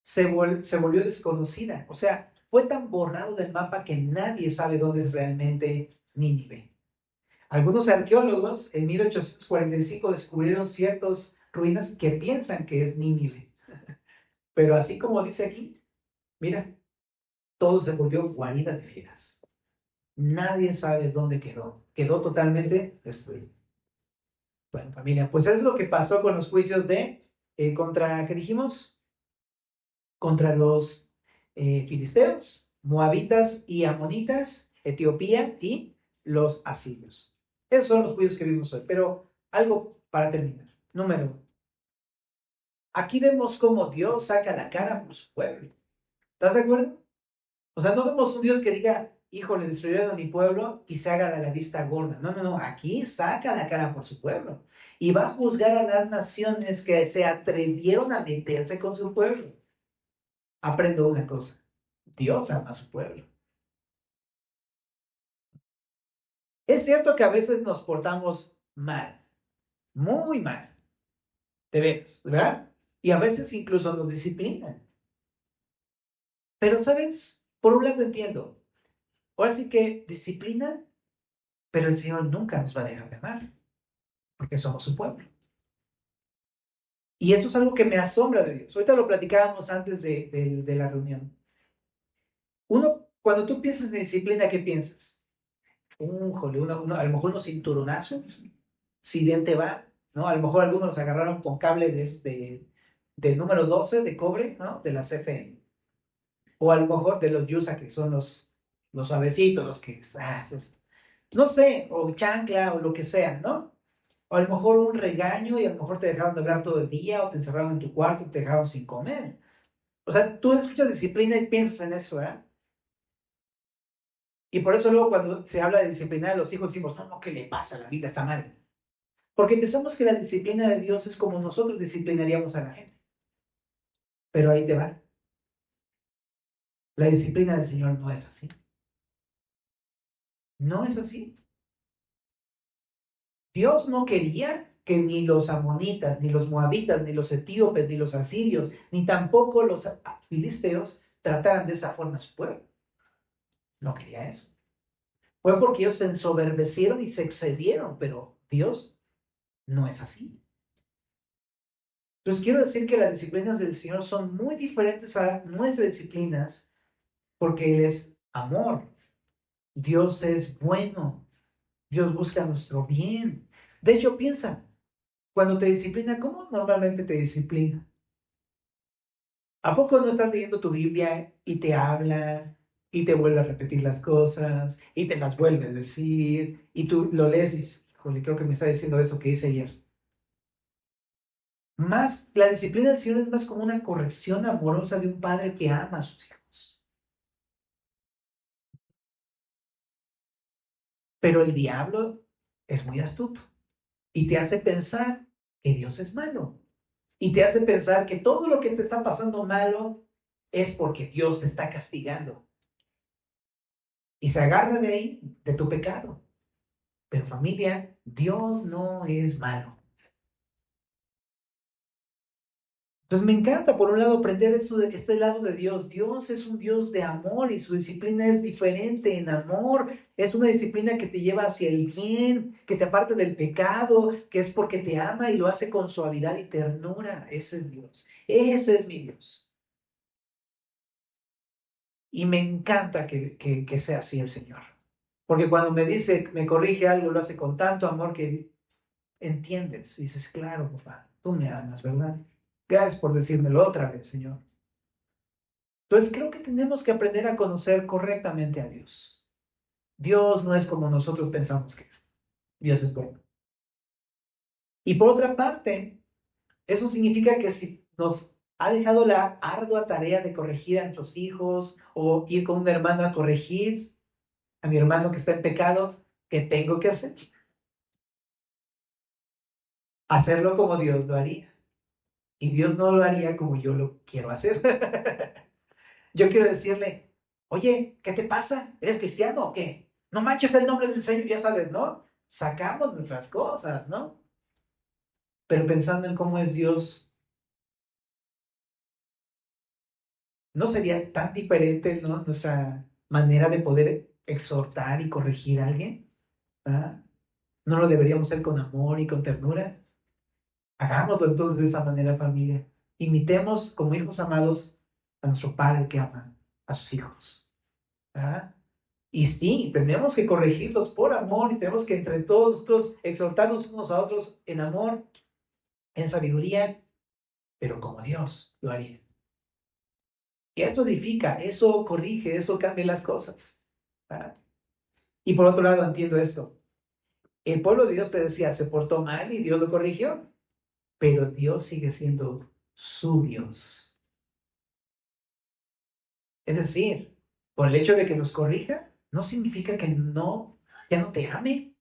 se volvió desconocida. O sea, fue tan borrado del mapa que nadie sabe dónde es realmente Nínive. Algunos arqueólogos en 1845 descubrieron ciertas ruinas que piensan que es Nínive. Pero así como dice aquí, mira, todo se volvió guarida de fieras. Nadie sabe dónde quedó. Quedó totalmente destruido. Bueno, familia, pues eso es lo que pasó con los juicios contra, ¿qué dijimos? Contra los filisteos, moabitas y amonitas, Etiopía y los asirios. Esos son los juicios que vimos hoy. Pero algo para terminar. Número 1. Aquí vemos cómo Dios saca la cara por su pueblo. ¿Estás de acuerdo? O sea, no vemos un Dios que diga, híjole, destruyeron a mi pueblo y se haga de la vista gorda. No, no, no, aquí saca la cara por su pueblo y va a juzgar a las naciones que se atrevieron a meterse con su pueblo. Aprendo una cosa, Dios ama a su pueblo. Es cierto que a veces nos portamos mal, muy mal, de veras, ¿verdad? Y a veces incluso nos disciplinan. Pero, ¿sabes? Por un lado entiendo, ahora sí que disciplina, pero el Señor nunca nos va a dejar de amar, porque somos su pueblo. Y eso es algo que me asombra de Dios. Ahorita lo platicábamos antes de la reunión. Uno, cuando tú piensas en disciplina, ¿qué piensas? Jole, a lo mejor unos cinturonazos, si bien te va, ¿no? A lo mejor algunos los agarraron con cable del número 12 de cobre, ¿no? De la CFE. O a lo mejor de los Yusa, que son los suavecitos, los que, no sé, o chancla, o lo que sea, ¿no? O a lo mejor un regaño y a lo mejor te dejaron de hablar todo el día, o te encerraron en tu cuarto y te dejaron sin comer. O sea, tú escuchas disciplina y piensas en eso, ¿eh? Y por eso luego cuando se habla de disciplinar a los hijos decimos, no, no, ¿qué le pasa? La vida está mal. Porque pensamos que la disciplina de Dios es como nosotros disciplinaríamos a la gente. Pero ahí te va. La disciplina del Señor no es así. No es así. Dios no quería que ni los amonitas, ni los moabitas, ni los etíopes, ni los asirios, ni tampoco los filisteos trataran de esa forma a su pueblo. No quería eso. Fue porque ellos se ensoberbecieron y se excedieron, pero Dios no es así. Entonces quiero decir que las disciplinas del Señor son muy diferentes a nuestras disciplinas porque Él es amor. Dios es bueno. Dios busca nuestro bien. De hecho, piensa, cuando te disciplina, ¿cómo normalmente te disciplina? ¿A poco no estás leyendo tu Biblia y te habla y te vuelve a repetir las cosas y te las vuelve a decir y tú lo lees y dices, híjole, creo que me está diciendo eso que hice ayer? Más, la disciplina del Señor es más como una corrección amorosa de un padre que ama a sus hijos. Pero el diablo es muy astuto y te hace pensar que Dios es malo. Y te hace pensar que todo lo que te está pasando malo es porque Dios te está castigando. Y se agarra de ahí, de tu pecado. Pero familia, Dios no es malo. Entonces me encanta, por un lado, aprender eso de este lado de Dios. Dios es un Dios de amor y su disciplina es diferente en amor. Es una disciplina que te lleva hacia el bien, que te aparta del pecado, que es porque te ama y lo hace con suavidad y ternura. Ese es Dios. Ese es mi Dios. Y me encanta que sea así el Señor. Porque cuando me dice, me corrige algo, lo hace con tanto amor que entiendes. Dices, claro, papá, tú me amas, ¿verdad? Gracias por decírmelo otra vez, Señor. Entonces creo que tenemos que aprender a conocer correctamente a Dios. Dios no es como nosotros pensamos que es. Dios es bueno. Y por otra parte, eso significa que si nos ha dejado la ardua tarea de corregir a nuestros hijos o ir con un hermano a corregir a mi hermano que está en pecado, ¿qué tengo que hacer? Hacerlo como Dios lo haría. Y Dios no lo haría como yo lo quiero hacer. Yo quiero decirle, oye, ¿qué te pasa? ¿Eres cristiano o qué? No manches el nombre del Señor, ya sabes, ¿no? Sacamos nuestras cosas, ¿no? Pero pensando en cómo es Dios, ¿no sería tan diferente, ¿no? Nuestra manera de poder exhortar y corregir a alguien? ¿Ah? ¿No lo deberíamos hacer con amor y con ternura? Hagámoslo entonces de esa manera, familia. Imitemos como hijos amados a nuestro Padre que ama a sus hijos. ¿Ah? Y sí, tenemos que corregirlos por amor y tenemos que entre todos nosotros exhortarnos unos a otros en amor, en sabiduría, pero como Dios lo haría. Y esto edifica, eso corrige, eso cambia las cosas. ¿Ah? Y por otro lado, entiendo esto. El pueblo de Dios, te decía, se portó mal y Dios lo corrigió, pero Dios sigue siendo su Dios. Es decir, por el hecho de que nos corrija, no significa que ya no te ame.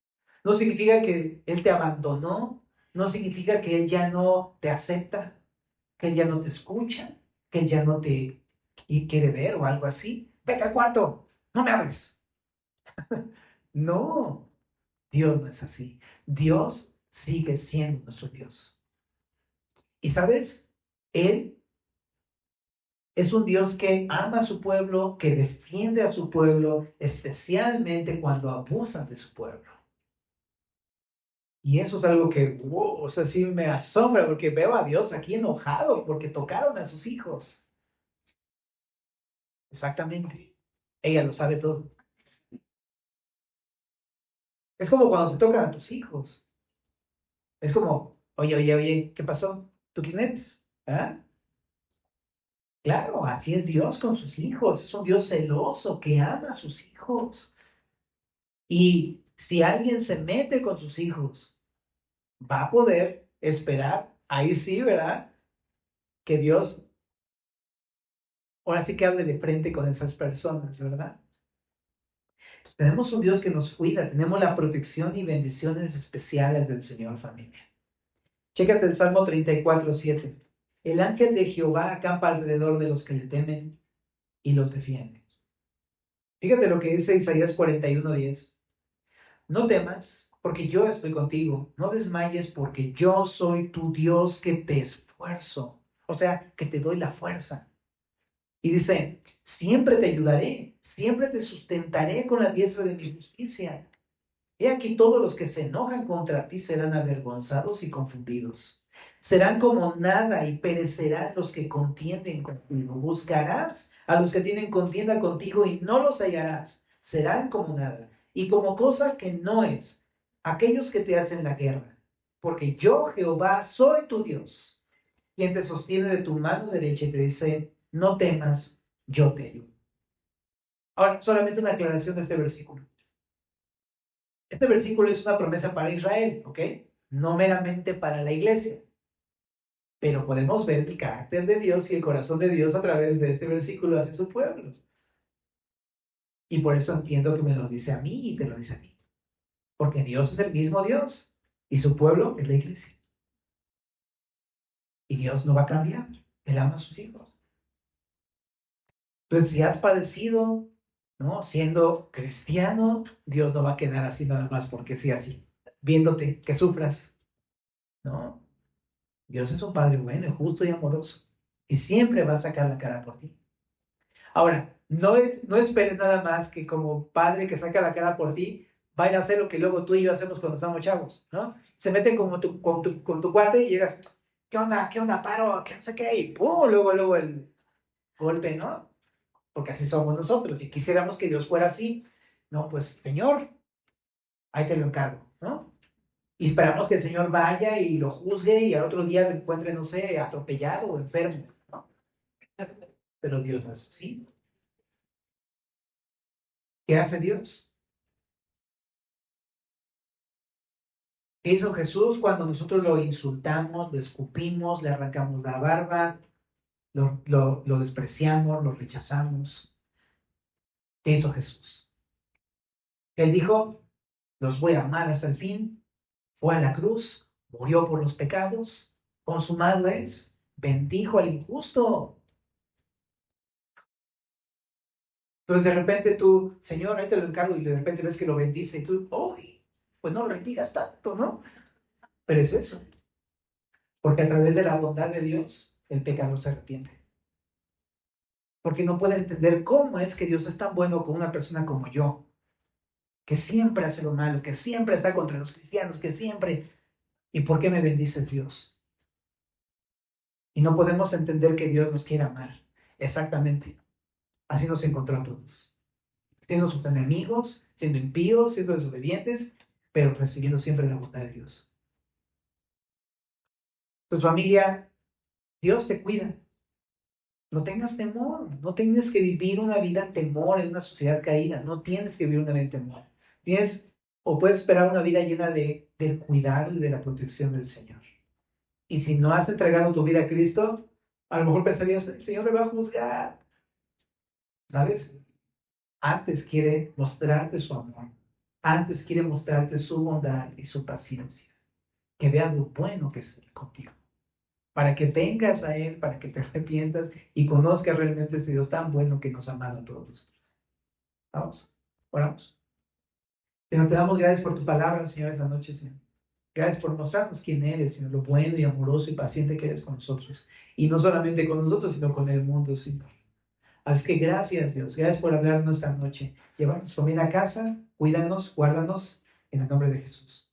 No significa que Él te abandonó. No significa que Él ya no te acepta, que Él ya no te escucha, que Él ya no te quiere ver o algo así. Vete al cuarto, no me hables. No, Dios no es así. Dios sigue siendo nuestro Dios. Y sabes, Él es un Dios que ama a su pueblo, que defiende a su pueblo, especialmente cuando abusan de su pueblo. Y eso es algo que, wow, o sea, sí me asombra porque veo a Dios aquí enojado porque tocaron a sus hijos. Exactamente. Ella lo sabe todo. Es como cuando te tocan a tus hijos. Es como, oye, oye, oye, ¿qué pasó? ¿Tú quién eres? ¿Ah? Claro, así es Dios con sus hijos. Es un Dios celoso que ama a sus hijos. Y si alguien se mete con sus hijos, va a poder esperar, ahí sí, ¿verdad? Que Dios ahora sí que hable de frente con esas personas, ¿verdad? Tenemos un Dios que nos cuida, tenemos la protección y bendiciones especiales del Señor, familia. Chécate el Salmo 34:7. El ángel de Jehová acampa alrededor de los que le temen y los defiende. Fíjate lo que dice Isaías 41:10. No temas, porque yo estoy contigo. No desmayes, porque yo soy tu Dios que te esfuerzo. O sea, que te doy la fuerza. Y dice, siempre te ayudaré, siempre te sustentaré con la diestra de mi justicia. He aquí todos los que se enojan contra ti serán avergonzados y confundidos. Serán como nada y perecerán los que contienden contigo. Buscarás a los que tienen contienda contigo y no los hallarás. Serán como nada y como cosa que no es aquellos que te hacen la guerra. Porque yo, Jehová, soy tu Dios, quien te sostiene de tu mano derecha y te dice, no temas, yo te ayudo. Ahora, solamente una aclaración de este versículo. Este versículo es una promesa para Israel, ¿ok? No meramente para la iglesia. Pero podemos ver el carácter de Dios y el corazón de Dios a través de este versículo hacia su pueblo. Y por eso entiendo que me lo dice a mí y te lo dice a mí. Porque Dios es el mismo Dios y su pueblo es la iglesia. Y Dios no va a cambiar. Él ama a sus hijos. Entonces, si has padecido, ¿no? Siendo cristiano, Dios no va a quedar así nada más porque sí así, viéndote que sufras, ¿no? Dios es un Padre bueno, justo y amoroso. Y siempre va a sacar la cara por ti. Ahora, no esperes nada más que como padre que saca la cara por ti, va a ir a hacer lo que luego tú y yo hacemos cuando estamos chavos, ¿no? Se meten como con tu cuate y llegas, ¿qué onda? ¿Qué onda? Paro, ¿qué no sé qué? Y ¡pum! Luego el golpe, ¿no? Porque así somos nosotros. Si quisiéramos que Dios fuera así, no, pues Señor, ahí te lo encargo, ¿no? Y esperamos que el Señor vaya y lo juzgue y al otro día lo encuentre, no sé, atropellado o enfermo, ¿no? Pero Dios no es así. ¿Qué hace Dios? ¿Qué hizo Jesús cuando nosotros lo insultamos, lo escupimos, le arrancamos la barba, lo despreciamos, lo rechazamos? ¿Qué hizo Jesús? Él dijo, los voy a amar hasta el fin, fue a la cruz, murió por los pecados, consumado es, bendijo al injusto. Entonces de repente tú, Señor, ahí te lo encargo y de repente ves que lo bendice y tú, ¡uy! Pues no lo bendigas tanto, ¿no? Pero es eso, porque a través de la bondad de Dios, el pecador se arrepiente. Porque no puede entender cómo es que Dios es tan bueno con una persona como yo, que siempre hace lo malo, que siempre está contra los cristianos, que siempre... ¿Y por qué me bendice Dios? Y no podemos entender que Dios nos quiere amar. Exactamente. Así nos encontró a todos. Siendo sus enemigos, siendo impíos, siendo desobedientes, pero recibiendo siempre la bondad de Dios. Pues familia, Dios te cuida. No tengas temor, no tienes que vivir una vida en temor en una sociedad caída, no tienes que vivir una vida en temor. Tienes o puedes esperar una vida llena del cuidado y de la protección del Señor. Y si no has entregado tu vida a Cristo, a lo mejor pensarías, el Señor me va a juzgar, ¿sabes? Antes quiere mostrarte su amor. Antes quiere mostrarte su bondad y su paciencia. Que veas lo bueno que es Él contigo. Para que vengas a Él, para que te arrepientas y conozcas realmente este Dios tan bueno que nos ha amado a todos. Vamos, oramos. Señor, te damos gracias por tu palabra, Señor, esta noche, Señor. Gracias por mostrarnos quién eres, Señor, lo bueno y amoroso y paciente que eres con nosotros. Y no solamente con nosotros, sino con el mundo, Señor. Así que gracias, Dios. Gracias por hablarnos esta noche. Llevarnos comida a casa, cuídanos, guárdanos, en el nombre de Jesús.